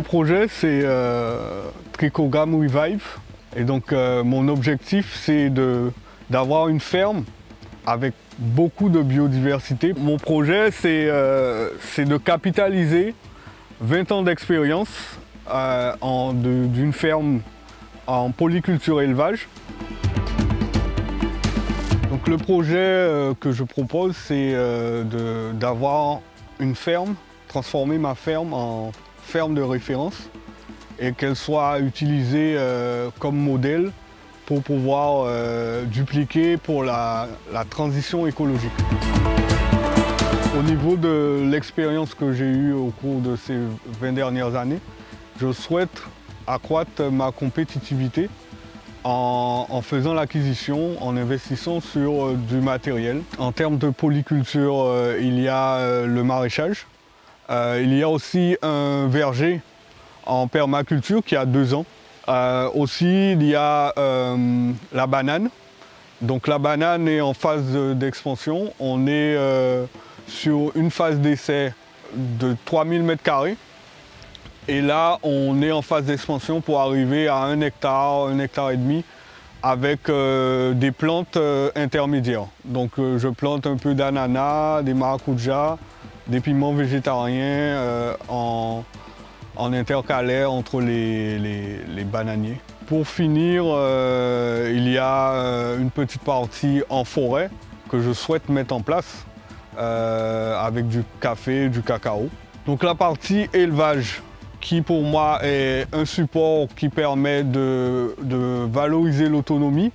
mon projet, c'est Trichogram Revive. Et donc, mon objectif, c'est d'avoir une ferme avec beaucoup de biodiversité. Mon projet, c'est de capitaliser 20 ans d'expérience d'une ferme en polyculture élevage. Donc, le projet que je propose, c'est d'avoir une ferme, transformer ma ferme en ferme de référence et qu'elle soit utilisée comme modèle pour pouvoir dupliquer pour la transition écologique. Au niveau de l'expérience que j'ai eue au cours de ces 20 dernières années, je souhaite accroître ma compétitivité en faisant l'acquisition, en investissant sur du matériel. En termes de polyculture, il y a le maraîchage. Il y a aussi un verger en permaculture qui a 2 ans. Aussi, il y a la banane. Donc la banane est en phase d'expansion. On est sur une phase d'essai de 3000 m². Et là, on est en phase d'expansion pour arriver à 1 hectare, 1,5 hectare avec des plantes intermédiaires. Donc je plante un peu d'ananas, des maracujas, des piments végétariens en intercalaire entre les bananiers. Pour finir, il y a une petite partie en forêt que je souhaite mettre en place avec du café, du cacao. Donc la partie élevage, qui pour moi est un support qui permet de valoriser l'autonomie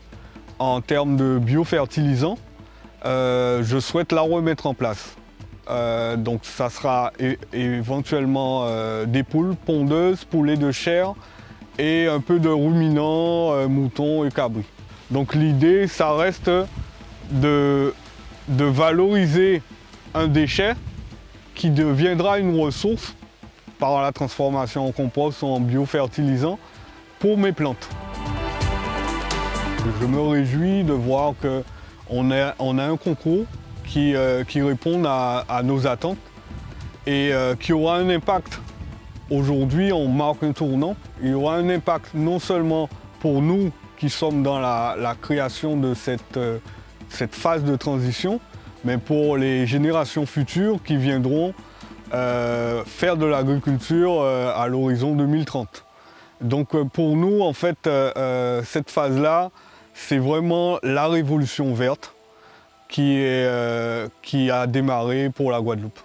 en termes de biofertilisants, je souhaite la remettre en place. Donc ça sera éventuellement des poules pondeuses, poulets de chair et un peu de ruminants, moutons et cabris. Donc l'idée, ça reste de valoriser un déchet qui deviendra une ressource par la transformation en compost ou en biofertilisant pour mes plantes. Je me réjouis de voir qu'on a un concours qui répond à nos attentes et qui aura un impact. Aujourd'hui, on marque un tournant. Il y aura un impact non seulement pour nous qui sommes dans la création de cette phase de transition, mais pour les générations futures qui viendront faire de l'agriculture à l'horizon 2030. Donc pour nous, en fait, cette phase-là, c'est vraiment la révolution verte qui a démarré pour la Guadeloupe.